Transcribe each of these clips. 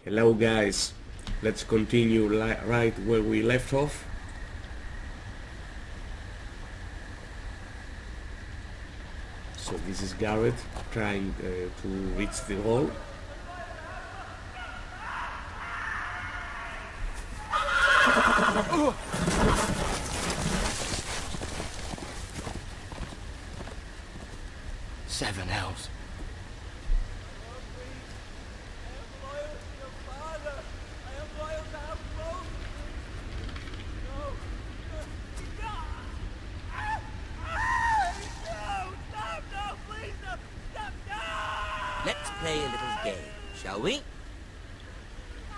Hello guys, let's continue right where we left off. So this is Gared trying to reach the hole. Seven hells. Let's play a little game, shall we?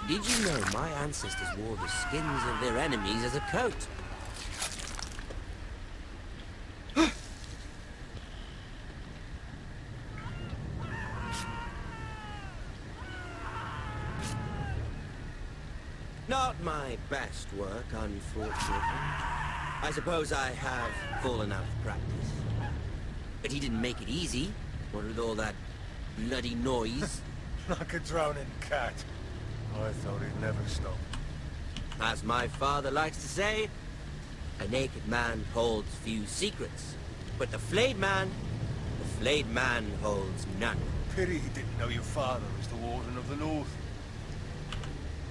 Did you know my ancestors wore the skins of their enemies as a coat? Not my best work, unfortunately. I suppose I have fallen out of practice. But he didn't make it easy, what with all that bloody noise. Like a drowning cat. I thought he'd never stop. As my father likes to say, a naked man holds few secrets. But the flayed man holds none. Pity he didn't know your father was the Warden of the North.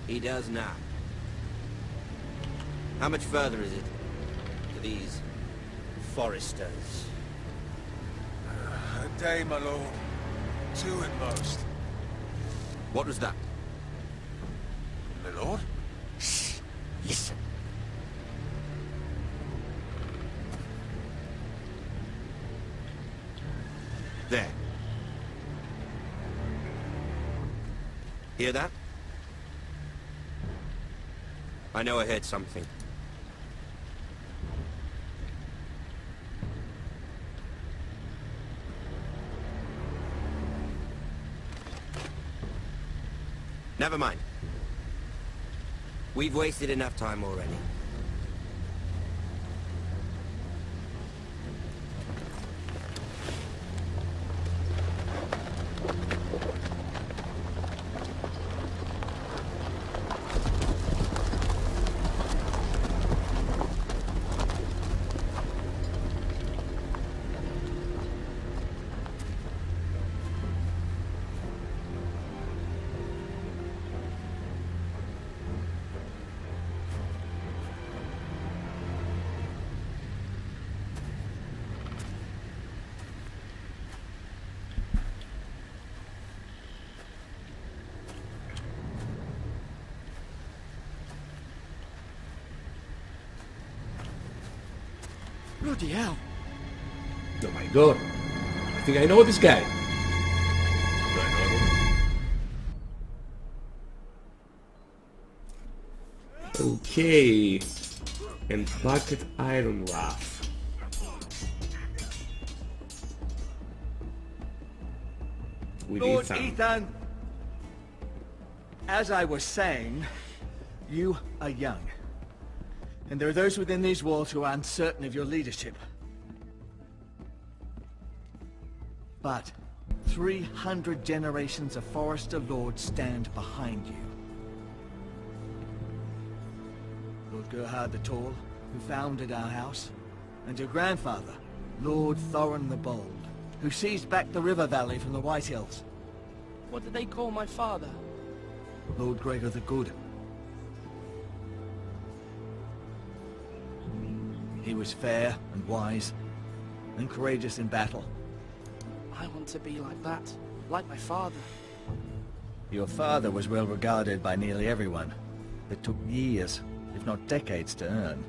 He does now. How much further is it to these Forresters? A day, my lord. 2 at most. What was that? My lord? Shh! Listen. There. Hear that? I know I heard something. Never mind. We've wasted enough time already. Bloody hell. Oh my god, I think I know this guy. Okay, and bucket iron raft. With Lord Ethan. Ethan, as I was saying, you are young. And there are those within these walls who are uncertain of your leadership. But 300 generations of Forrester lords stand behind you. Lord Gerhard the Tall, who founded our house, and your grandfather, Lord Thorin the Bold, who seized back the river valley from the White Hills. What did they call my father? Lord Gregor the Good. He was fair and wise, and courageous in battle. I want to be like that, like my father. Your father was well regarded by nearly everyone. It took years, if not decades, to earn.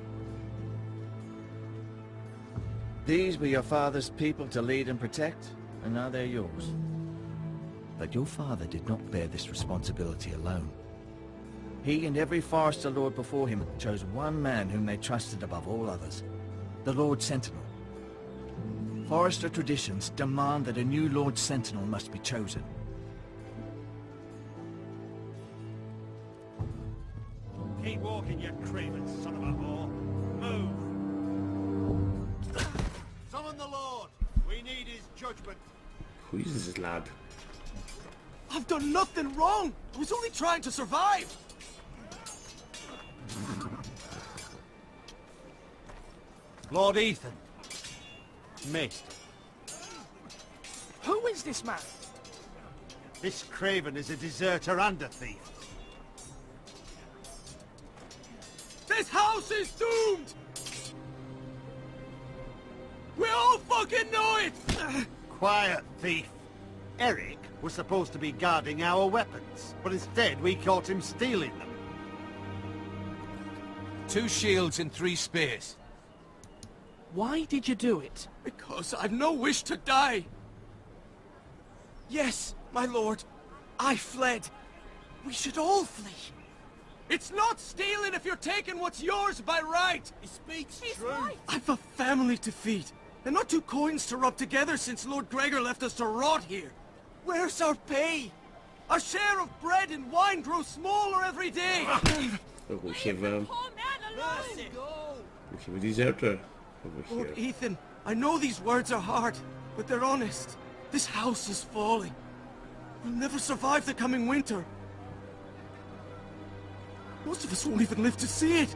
These were your father's people to lead and protect, and now they're yours. But your father did not bear this responsibility alone. He and every Forrester Lord before him chose one man whom they trusted above all others, the Lord Sentinel. Forrester traditions demand that a new Lord Sentinel must be chosen. Keep walking, you craven son of a whore. Move! Summon the Lord! We need his judgment. Who is this lad? I've done nothing wrong! I was only trying to survive! Lord Ethan. Missed. Who is this man? This craven is a deserter and a thief. This house is doomed! We all fucking know it! Quiet, thief. Eric was supposed to be guarding our weapons, but instead we caught him stealing them. 2 shields and 3 spears. Why did you do it? Because I've no wish to die. Yes, my lord. I fled. We should all flee. It's not stealing if you're taking what's yours by right. He speaks true. Right. I've a family to feed, and not 2 coins to rub together since Lord Gregor left us to rot here. Where's our pay? Our share of bread and wine grows smaller every day. Oh, we have a deserter over Lord here. Ethan, I know these words are hard, but they're honest. This house is falling. We'll never survive the coming winter. Most of us won't even live to see it.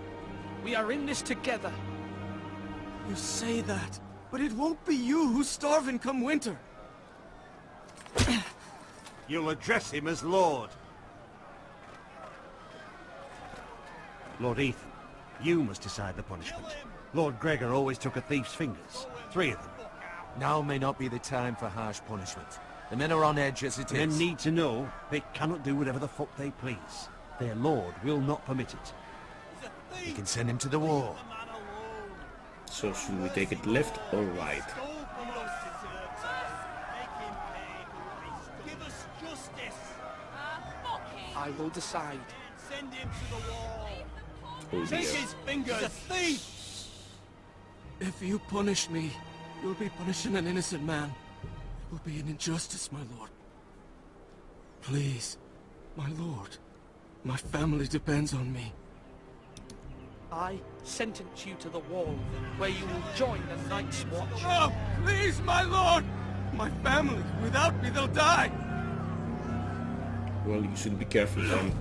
We are in this together. You say that, but it won't be you who's starving come winter. You'll address him as Lord. Lord Ethan, you must decide the punishment. Lord Gregor always took a thief's fingers. 3 of them. Now may not be the time for harsh punishment. The men are on edge as it Men is. need to know they cannot do whatever the fuck they please. Their lord will not permit it. You can send him to the wall. So should we take it left or right? I will decide. Oh dear. If you punish me, you'll be punishing an innocent man. It will be an injustice, my lord. Please, my lord. My family depends on me. I sentence you to the wall, where you will join the Night's Watch. Oh, please, my lord! My family, without me, they'll die! Well, you should be careful then.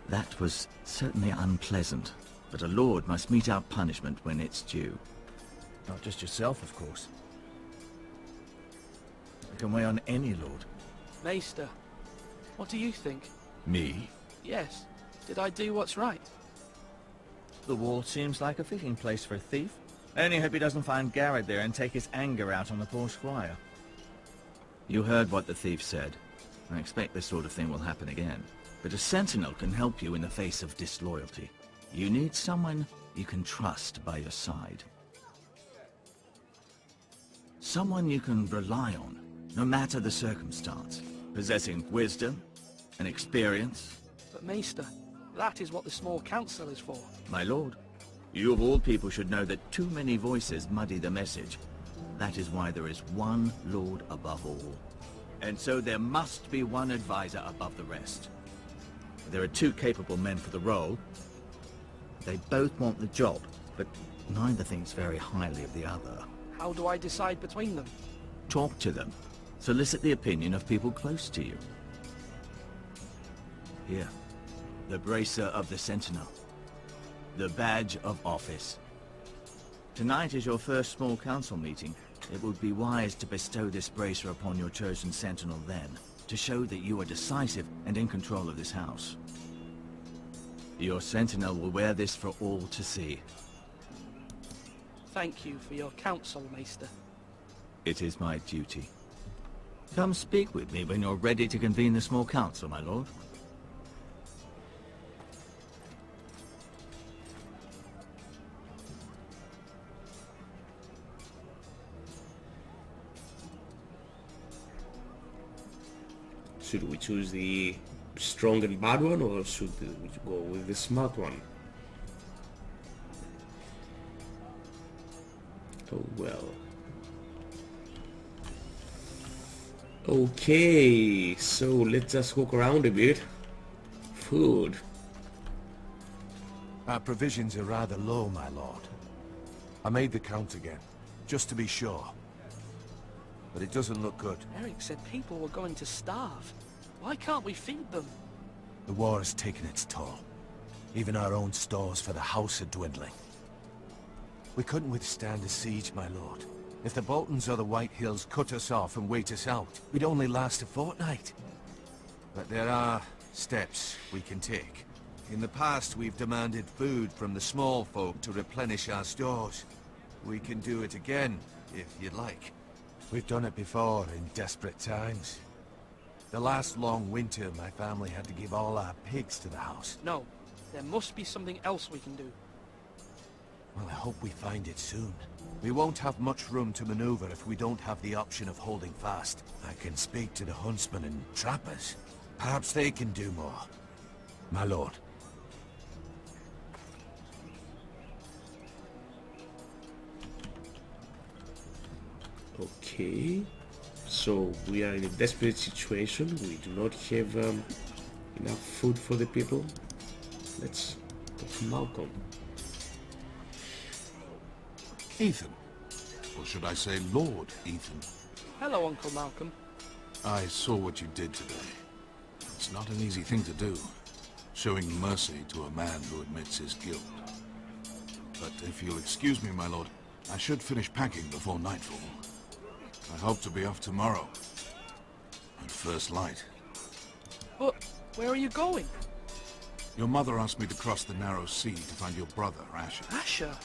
That was certainly unpleasant, but a lord must mete out punishment when it's due. Not just yourself, of course. It can weigh on any lord. Maester, what do you think? Me? Yes. Did I do what's right? The wall seems like a fitting place for a thief. I only hope he doesn't find Gared there and take his anger out on the poor squire. You heard what the thief said. I expect this sort of thing will happen again. But a sentinel can help you in the face of disloyalty. You need someone you can trust by your side. Someone you can rely on, no matter the circumstance. Possessing wisdom and experience. But Maester, that is what the small council is for. My lord, you of all people should know that too many voices muddy the message. That is why there is one lord above all. And so there must be one advisor above the rest. There are 2 capable men for the role. They both want the job, but neither thinks very highly of the other. How do I decide between them? Talk to them. Solicit the opinion of people close to you. Here, the bracer of the Sentinel. The badge of office. Tonight is your first small council meeting. It would be wise to bestow this bracer upon your chosen Sentinel then, to show that you are decisive and in control of this house. Your Sentinel will wear this for all to see. Thank you for your counsel, Maester. It is my duty. Come speak with me when you're ready to convene the small council, my lord. Should we choose the strong and bad one, or should we go with the smart one? Oh well. Okay, so let's just walk around a bit. Food. Our provisions are rather low, my lord. I made the count again, just to be sure. But it doesn't look good. Eric said people were going to starve. Why can't we feed them? The war has taken its toll. Even our own stores for the house are dwindling. We couldn't withstand a siege, my lord. If the Boltons or the White Hills cut us off and wait us out, we'd only last a fortnight. But there are steps we can take. In the past, we've demanded food from the small folk to replenish our stores. We can do it again, if you'd like. We've done it before in desperate times. The last long winter, my family had to give all our pigs to the house. No, there must be something else we can do. Well, I hope we find it soon. We won't have much room to maneuver if we don't have the option of holding fast. I can speak to the huntsmen and trappers. Perhaps they can do more. My lord. Okay, so we are in a desperate situation. We do not have enough food for the people. Let's talk to Malcolm. Ethan. Or should I say Lord Ethan? Hello, Uncle Malcolm. I saw what you did today. It's not an easy thing to do, showing mercy to a man who admits his guilt. But if you'll excuse me, my lord, I should finish packing before nightfall. I hope to be off tomorrow. At first light. But where are you going? Your mother asked me to cross the narrow sea to find your brother, Asher. Asher?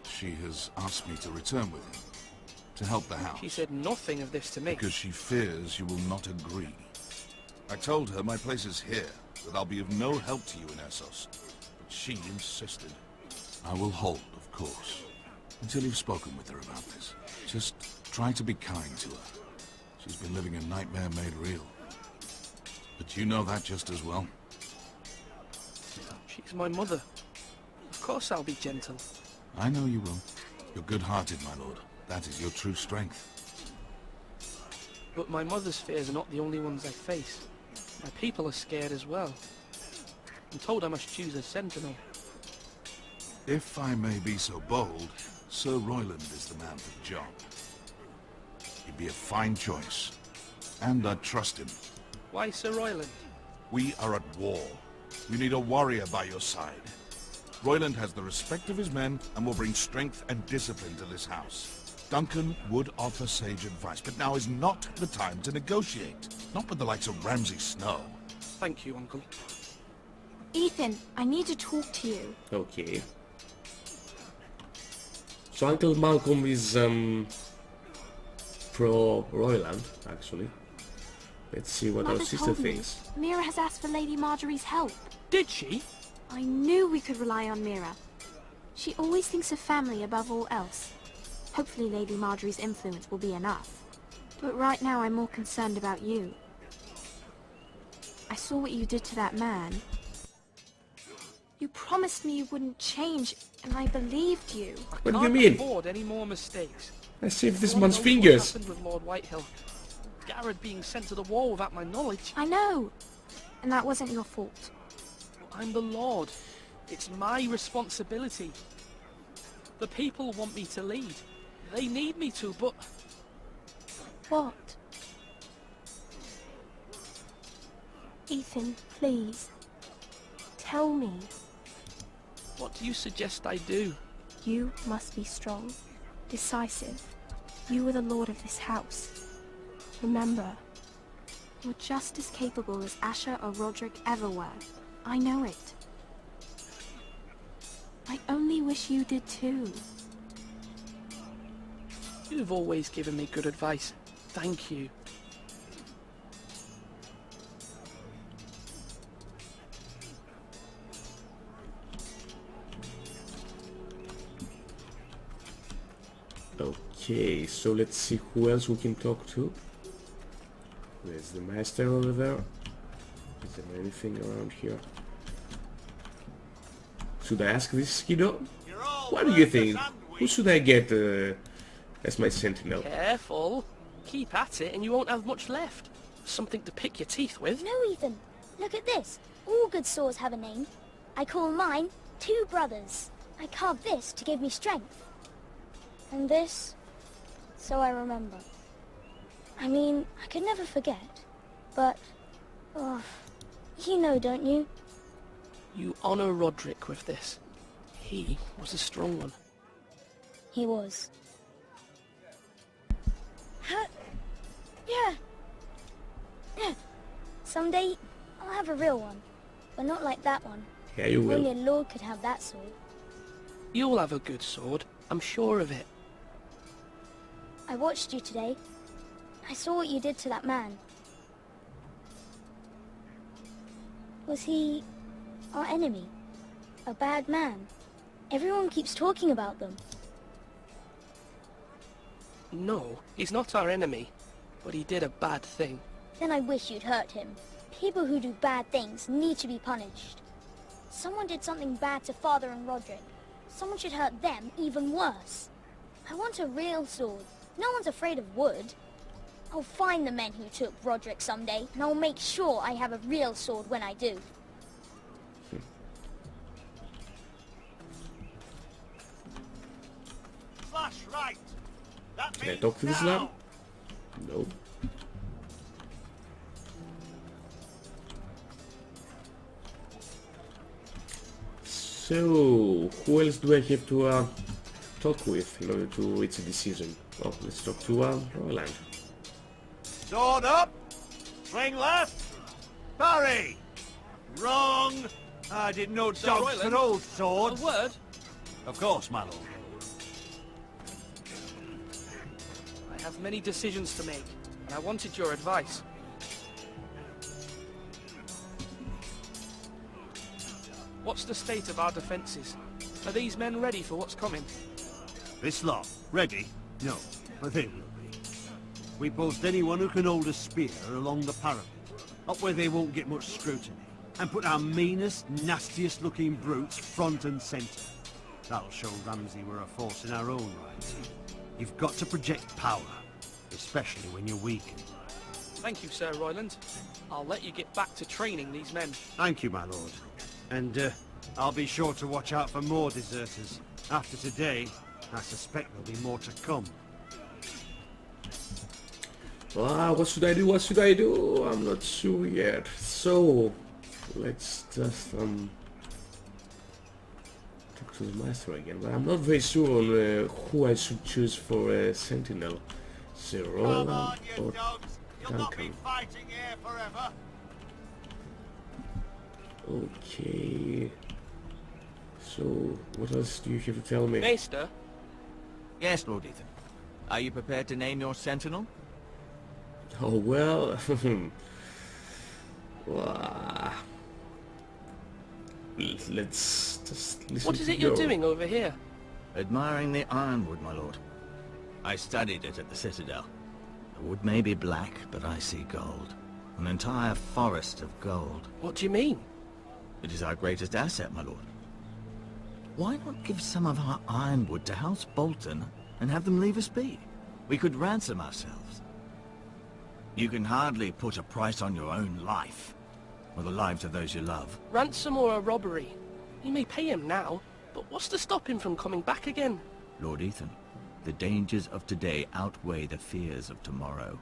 She has asked me to return with him, to help the house. She said nothing of this to me. Because she fears you will not agree. I told her my place is here, that I'll be of no help to you in Essos. But she insisted. I will hold, of course, until you've spoken with her about this. Just try to be kind to her. She's been living a nightmare made real. But you know that just as well. She's my mother. Of course I'll be gentle. I know you will. You're good-hearted, my lord. That is your true strength. But my mother's fears are not the only ones I face. My people are scared as well. I'm told I must choose a Sentinel. If I may be so bold, Sir Royland is the man for the job. He'd be a fine choice. And I'd trust him. Why Sir Royland? We are at war. You need a warrior by your side. Royland has the respect of his men and will bring strength and discipline to this house. Duncan would offer sage advice, but now is not the time to negotiate. Not with the likes of Ramsay Snow. Thank you, Uncle. Ethan, I need to talk to you. Okay. So Uncle Malcolm is pro Royland, actually. Let's see what our Mother sister told me thinks. Mira has asked for Lady Marjorie's help. Did she? I knew we could rely on Mira. She always thinks of family above all else. Hopefully Lady Marjorie's influence will be enough. But right now I'm more concerned about you. I saw what you did to that man. You promised me you wouldn't change, and I believed you. What do you Can't mean? afford any more mistakes. I saved this I man's wanna know fingers. What happened with Lord Whitehill? Gared being sent to the wall without my knowledge. I know. And that wasn't your fault. I'm the Lord. It's my responsibility. The people want me to lead. They need me to, but... What? Ethan, please. Tell me. What do you suggest I do? You must be strong, decisive. You are the lord of this house. Remember, you're just as capable as Asher or Roderick ever were. I know it. I only wish you did too. You've always given me good advice. Thank you. Okay, so let's see who else we can talk to. There's the master over there. Is there anything around here? Should I ask this kiddo? What do you think? Who should I get as my sentinel? Careful. Keep at it and you won't have much left. Something to pick your teeth with. No, Ethan. Look at this. All good swords have a name. I call mine 2 brothers. I carved this to give me strength. And this, so I remember. I mean, I could never forget, but... oh, you know, don't you? You honor Roderick with this. He was a strong one. He was. Huh? Yeah. Yeah. Someday, I'll have a real one. But not like that one. Yeah, you will. Only a lord could have that sword. You'll have a good sword, I'm sure of it. I watched you today. I saw what you did to that man. Was he our enemy? A bad man? Everyone keeps talking about them. No, he's not our enemy, but he did a bad thing. Then I wish you'd hurt him. People who do bad things need to be punished. Someone did something bad to Father and Roderick. Someone should hurt them even worse. I want a real sword. No one's afraid of wood. I'll find the men who took Roderick someday, and I'll make sure I have a real sword when I do. Slash right. That Can I means talk to this now. lad? No. So, who else do I have to talk with in order to reach a decision? Well, let's talk to Roland. Sword up. Swing left. Parry. Wrong. I didn't know Sir dogs Royland, could hold A swords. word? Of course, my lord. I have many decisions to make, and I wanted your advice. What's the state of our defences? Are these men ready for what's coming? This lot, ready? No, but they will be. We post anyone who can hold a spear along the parapet, up where they won't get much scrutiny, and put our meanest, nastiest looking brutes front and centre. That'll show Ramsay we're a force in our own right. You've got to project power, especially when you're weak. Thank you, Sir Royland. I'll let you get back to training these men. Thank you, my lord. And I'll be sure to watch out for more deserters. After today, I suspect there'll be more to come. What should I do? What should I do? I'm not sure yet. So, let's just talk to the master again. But I'm not very sure on who I should choose for Sentinel. Sir Roland or dogs! You'll not be Duncan. fighting here forever! Okay. So, what else do you have to tell me? Maester, Yes, Lord Ethan. Are you prepared to name your sentinel? Oh well, Wah. Let's just listen. what is to it you're your- doing over here? Admiring the ironwood, my lord. I studied it at the Citadel. The wood may be black, but I see gold. An entire forest of gold. What do you mean? It is our greatest asset, my lord. Why not give some of our ironwood to House Bolton and have them leave us be? We could ransom ourselves. You can hardly put a price on your own life, or the lives of those you love. Ransom or a robbery? You may pay him now, but what's to stop him from coming back again? Lord Ethan, the dangers of today outweigh the fears of tomorrow.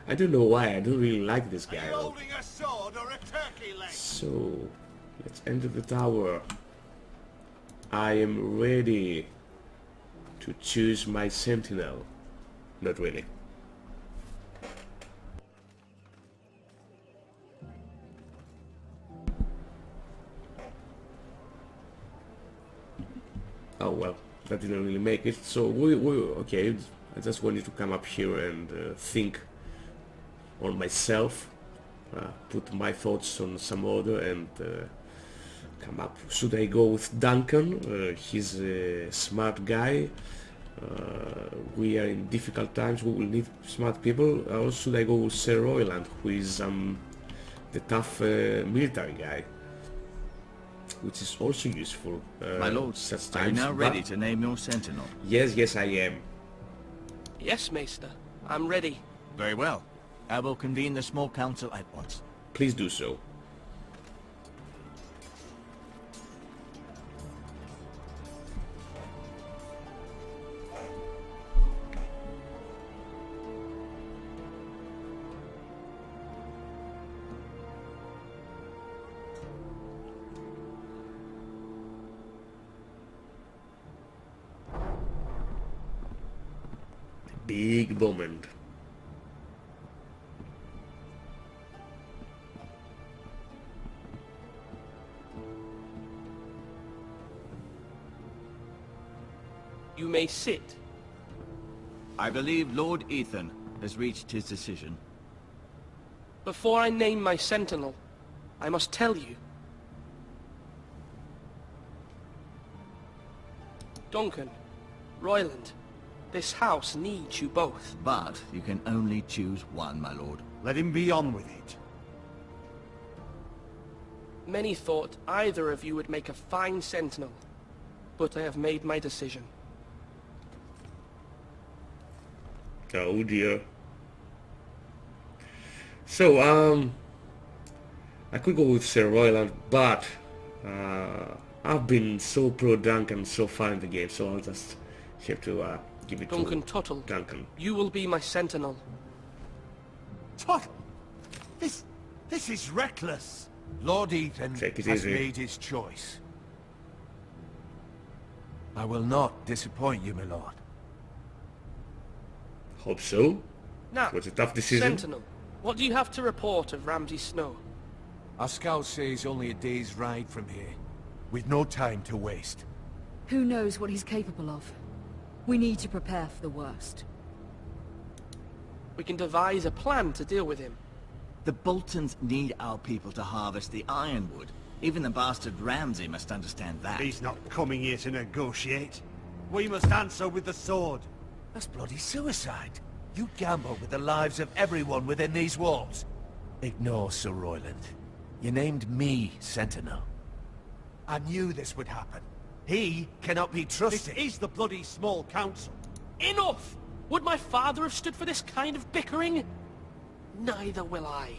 I don't know why, I don't really like this Are you guy. holding a sword or a turkey leg? So, let's enter the tower. I am ready to choose my sentinel. Not really. Oh well, that didn't really make it. So we okay. I just wanted to come up here and think on myself, put my thoughts on some order, and come up. Should I go with Duncan? He's a smart guy. We are in difficult times. We will need smart people. Or should I go with Sir Royland, who is the tough military guy? Which is also useful. My lord, such are you times, now ready but- to name your sentinel? Yes, I am. Yes, Maester. I'm ready. Very well. I will convene the small council at once. Please do so. big moment. You may sit. I believe Lord Ethan has reached his decision. Before I name my Sentinel, I must tell you. Duncan, Royland, this house needs you both. But you can only choose one, my lord. Let him be on with it. Many thought either of you would make a fine Sentinel, but I have made my decision. Oh dear. So, I could go with Sir Royland, but I've been so pro Duncan so far in the game, so I'll just have to give it Duncan to Tuttle, Duncan. you will be my Sentinel. Tuttle! This is reckless! Lord Ethan Take it has easy. made his choice. I will not disappoint you, my lord. Hope so. Now, It was a tough decision. Sentinel, what do you have to report of Ramsay Snow? Our scouts say he's only a day's ride from here. We've no time to waste. Who knows what he's capable of? We need to prepare for the worst. We can devise a plan to deal with him. The Boltons need our people to harvest the ironwood. Even the bastard Ramsay must understand that. He's not coming here to negotiate. We must answer with the sword. That's bloody suicide. You gamble with the lives of everyone within these walls. Ignore Sir Royland. You named me Sentinel. I knew this would happen. He cannot be This trusted. is the bloody small council. Enough! Would my father have stood for this kind of bickering? Neither will I.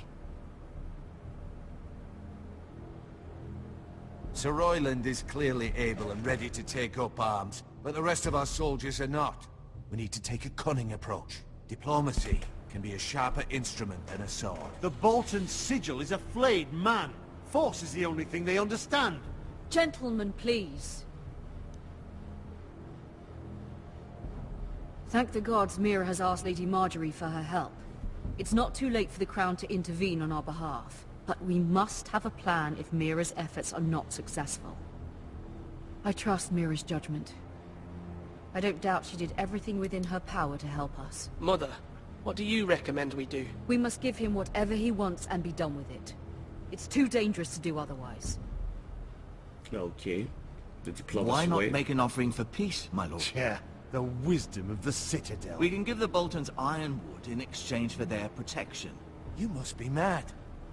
Sir Royland is clearly able and ready to take up arms, but the rest of our soldiers are not. We need to take a cunning approach. Diplomacy can be a sharper instrument than a sword. The Bolton sigil is a flayed man. Force is the only thing they understand. Gentlemen, please. Thank the gods Mira has asked Lady Marjorie for her help. It's not too late for the Crown to intervene on our behalf, but we must have a plan if Mira's efforts are not successful. I trust Mira's judgment. I don't doubt she did everything within her power to help us. Mother, what do you recommend we do? We must give him whatever he wants and be done with it. It's too dangerous to do otherwise. Okay. The diplomacy Why not way. make an offering for peace, my lord? Yeah, the wisdom of the Citadel. We can give the Boltons ironwood in exchange for their protection. You must be mad.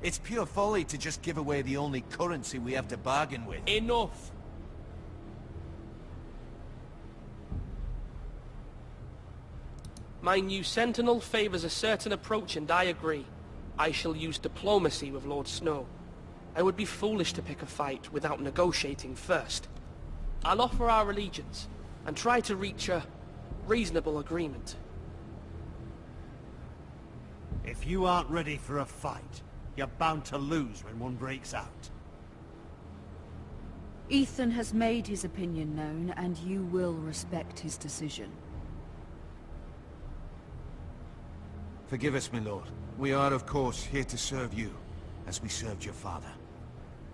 It's pure folly to just give away the only currency we have to bargain with. Enough! My new Sentinel favors a certain approach, and I agree. I shall use diplomacy with Lord Snow. I would be foolish to pick a fight without negotiating first. I'll offer our allegiance, and try to reach a reasonable agreement. If you aren't ready for a fight, you're bound to lose when one breaks out. Ethan has made his opinion known, and you will respect his decision. Forgive us, my lord. We are, of course, here to serve you, as we served your father.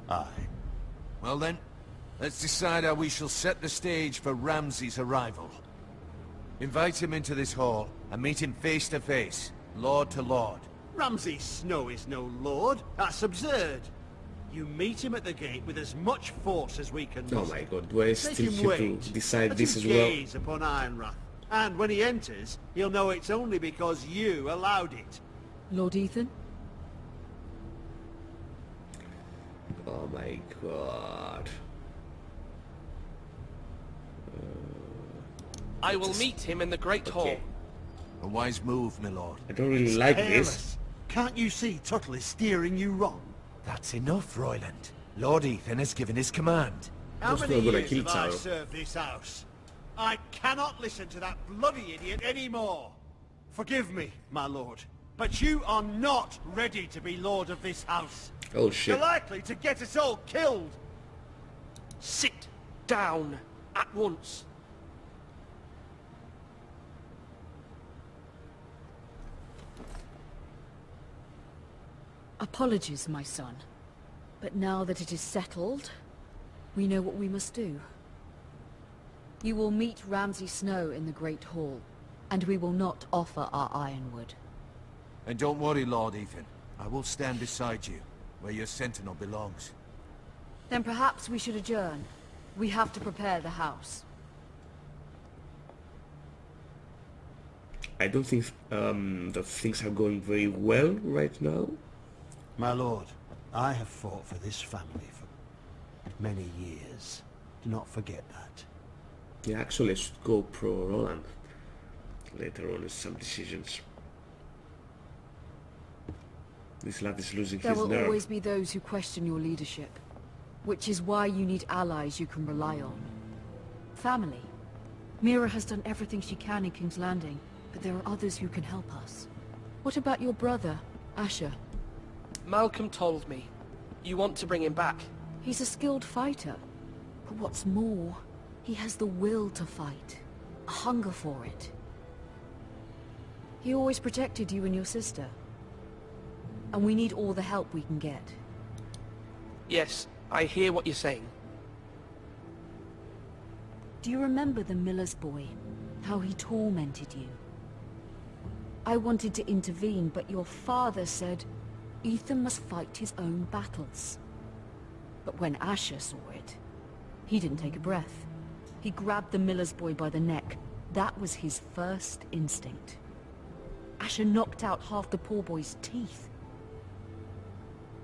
Aye. Well then, let's decide how we shall set the stage for Ramsay's arrival. Invite him into this hall, and meet him face to face, lord to lord. Ramsay Snow is no lord. That's absurd. You meet him at the gate with as much force as we can Oh muster. my god, do I Let still him have wait. to decide Let this him as well? gaze upon Ironrath. And when he enters, he'll know it's only because you allowed it. Lord Ethan? Oh my god. I will meet him in the Great Hall. Okay. A wise move, my lord. I don't really like this. Careless. Can't you see Tuttle is steering you wrong? That's enough, Royland. Lord Ethan has given his command. How Just many not gonna years kill have I Taro. served this house? I cannot listen to that bloody idiot anymore. Forgive me, my lord, but you are not ready to be lord of this house. Oh shit. You're likely to get us all killed. Sit down at once. Apologies, my son. But now that it is settled, we know what we must do. You will meet Ramsay Snow in the Great Hall, and we will not offer our ironwood. And don't worry, Lord Ethan. I will stand beside you, where your Sentinel belongs. Then perhaps we should adjourn. We have to prepare the house. I don't think that things are going very well right now. My lord, I have fought for this family for many years. Do not forget that. Yeah, actually I should go pro Roland later on with some decisions. This lad is losing There his will nerve. always be those who question your leadership, which is why you need allies you can rely on. Family. Mira has done everything she can in King's Landing, but there are others who can help us. What about your brother, Asher? Malcolm told me. You want to bring him back? He's a skilled fighter. But what's more, he has the will to fight. A hunger for it. He always protected you and your sister. And we need all the help we can get. Yes, I hear what you're saying. Do you remember the miller's boy? How he tormented you? I wanted to intervene, but your father said Ethan must fight his own battles. But when Asher saw it, he didn't take a breath. He grabbed the miller's boy by the neck. That was his first instinct. Asher knocked out half the poor boy's teeth.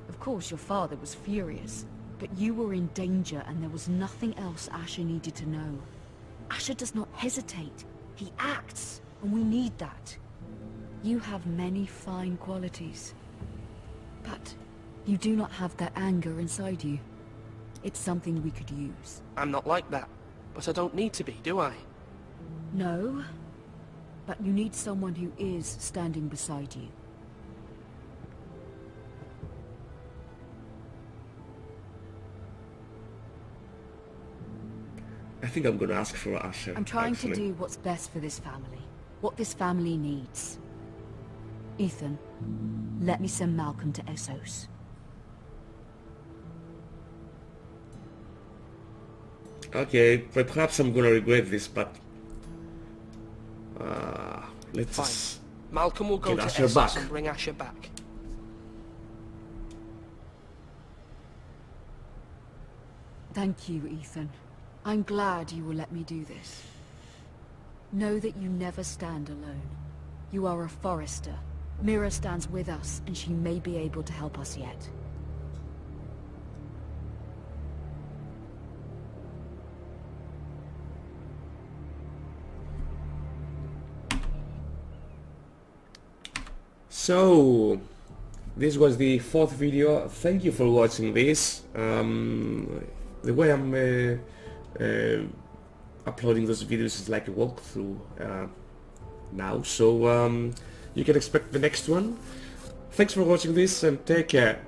Of course, your father was furious, but you were in danger and there was nothing else Asher needed to know. Asher does not hesitate. He acts, and we need that. You have many fine qualities, but you do not have that anger inside you. It's something we could use. I'm not like that, but I don't need to be, do I? No, but you need someone who is standing beside you. I think I'm gonna ask for Asher. I'm trying actually. to do what's best for this family. What this family needs. Ethan, let me send Malcolm to Essos. Okay, but perhaps I'm gonna regret this, but let's Fine. just Malcolm will go get to Asher Essos back. and bring Asher back. Thank you, Ethan. I'm glad you will let me do this. Know that you never stand alone. You are a Forrester. Mira stands with us, and she may be able to help us yet. So, this was the 4th video. Thank you for watching this. The way I'm uploading those videos is like a walkthrough now, so you can expect the next one. Thanks for watching this and take care.